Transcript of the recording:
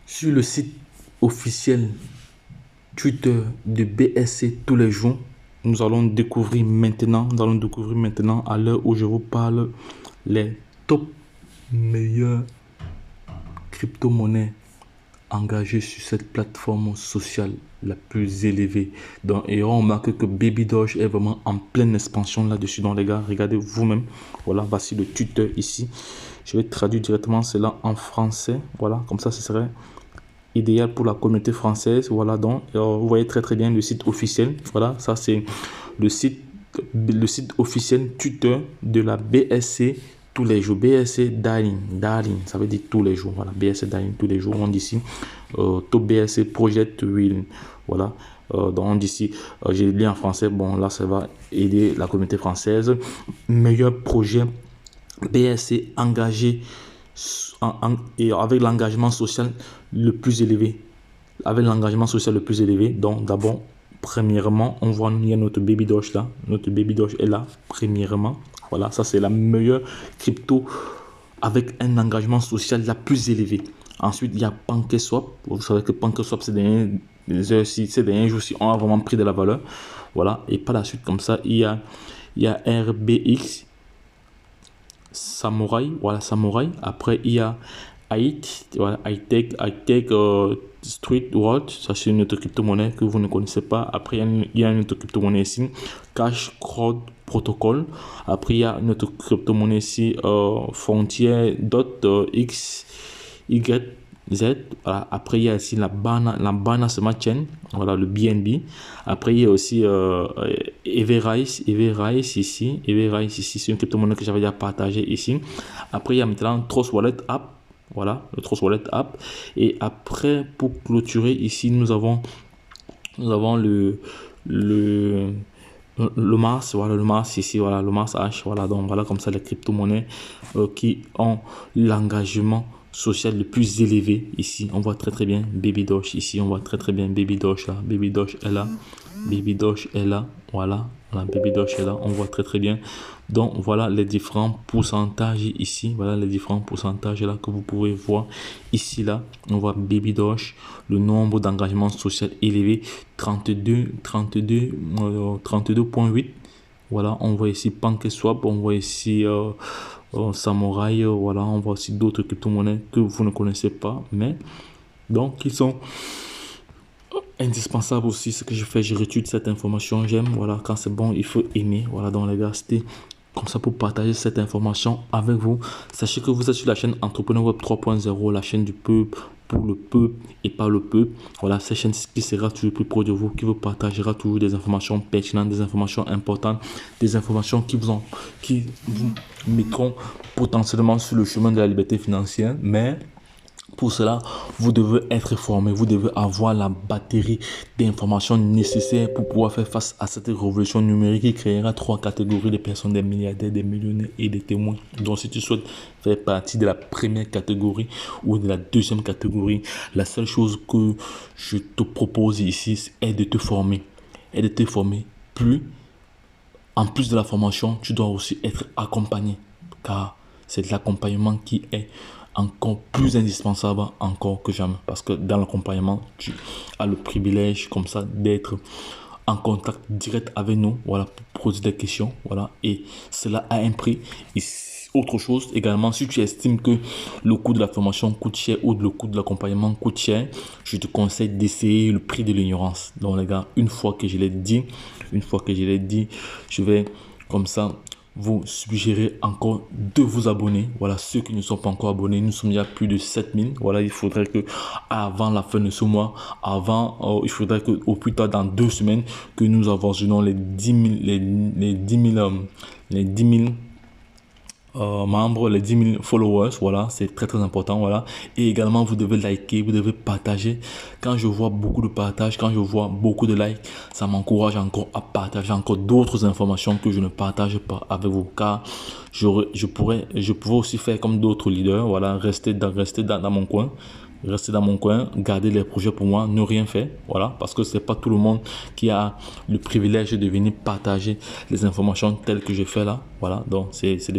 Sur le site officiel Twitter de BSC tous les jours, nous allons découvrir maintenant, à l'heure où je vous parle, les top meilleures crypto-monnaies engagées sur cette plateforme sociale la plus élevée. Donc, et on remarque que Baby Doge est vraiment en pleine expansion là-dessus. Donc les gars, regardez vous-même. Voilà, voici le Twitter ici. Je vais traduire directement cela en français. Voilà, comme ça, ce serait idéal pour la communauté française. Voilà, donc vous voyez très bien le site officiel. Voilà, ça c'est le site officiel Twitter de la BSC tous les jours. BSC Darling, ça veut dire tous les jours. Voilà, BSC Darling tous les jours. On dit ici Top BSC Project Wheel. Voilà, donc on dit ici, j'ai lu en français. Bon, là ça va aider la communauté française. Meilleur projet BSC engagé et avec l'engagement social le plus élevé. Donc d'abord, premièrement, on voit il y a notre Baby Doge là. Notre Baby Doge est là, premièrement. Voilà, ça c'est la meilleure crypto avec un engagement social la plus élevé. Ensuite, il y a PancakeSwap. Vous savez que PancakeSwap, ces derniers jours, on a vraiment pris de la valeur. Voilà, et par la suite, comme ça, il y a RBX, Samurai, voilà, Samurai. Après, il y a voilà, hightech Street World, ça c'est une autre crypto-monnaie que vous ne connaissez pas. Après, il y a une autre crypto-monnaie ici, Cash Crowd Protocol. Après, il y a une autre crypto-monnaie ici, Frontier.xyz. Voilà. Après, il y a ici la Binance Smart Chain, voilà, le BNB. Après, il y a aussi Everrise ici, c'est une crypto-monnaie que j'avais déjà partagé ici. Après, il y a maintenant Trust Wallet App. Voilà, le Trust Wallet App. Et après, pour clôturer ici, nous avons le Mars, voilà, le Mars ici, voilà, le Mars H, voilà. Donc voilà, comme ça, les crypto-monnaies qui ont l'engagement social le plus élevé. Ici on voit très bien Baby Doge. Ici on voit très bien Baby Doge là. Baby Doge est là, voilà, Baby Doge est là, on voit très bien. Donc voilà les différents pourcentages ici. Voilà les différents pourcentages là que vous pouvez voir ici. Là on voit Baby Doge, le nombre d'engagement social élevé 32.8. Voilà, on voit ici PancakeSwap, on voit ici Samurai, voilà, on voit aussi d'autres crypto-monnaies que vous ne connaissez pas, mais donc ils sont indispensables aussi. Ce que je fais, je retweet cette information, j'aime, voilà, quand c'est bon, il faut aimer, voilà. Donc les gars, c'était comme ça pour partager cette information avec vous. Sachez que vous êtes sur la chaîne Entrepreneur Web 3.0, la chaîne du peuple, pour le peuple et par le peuple. Voilà, cette chaîne qui sera toujours plus proche de vous, qui vous partagera toujours des informations pertinentes, des informations importantes, des informations qui vous mettront potentiellement sur le chemin de la liberté financière. Mais pour cela, vous devez être formé, vous devez avoir la batterie d'informations nécessaires pour pouvoir faire face à cette révolution numérique qui créera 3 catégories de personnes, des milliardaires, des millionnaires et des témoins. Donc si tu souhaites faire partie de la première catégorie ou de la deuxième catégorie, la seule chose que je te propose ici est de te former. En plus de la formation, tu dois aussi être accompagné, car c'est l'accompagnement qui est encore plus indispensable encore que jamais, parce que dans l'accompagnement tu as le privilège comme ça d'être en contact direct avec nous, voilà, pour poser des questions, voilà, et cela a un prix. Et autre chose également, si tu estimes que le coût de la formation coûte cher ou le coût de l'accompagnement coûte cher, je te conseille d'essayer le prix de l'ignorance. Donc les gars, une fois que je l'ai dit, je vais comme ça vous suggérer encore de vous abonner. Voilà, ceux qui ne sont pas encore abonnés, nous sommes il y a plus de 7000. Voilà, il faudrait que avant la fin de ce mois, il faudrait que au plus tard dans 2 semaines, que nous avancions les 10 000 membres, les 10 000 followers. Voilà, c'est très important. Voilà, et également vous devez liker, vous devez partager. Quand je vois beaucoup de partage, quand je vois beaucoup de likes, ça m'encourage encore à partager encore d'autres informations que je ne partage pas avec vous, car je pourrais aussi faire comme d'autres leaders. Voilà, rester dans mon coin, garder les projets pour moi, ne rien faire. Voilà, parce que c'est pas tout le monde qui a le privilège de venir partager les informations telles que je fais là. Voilà, donc c'est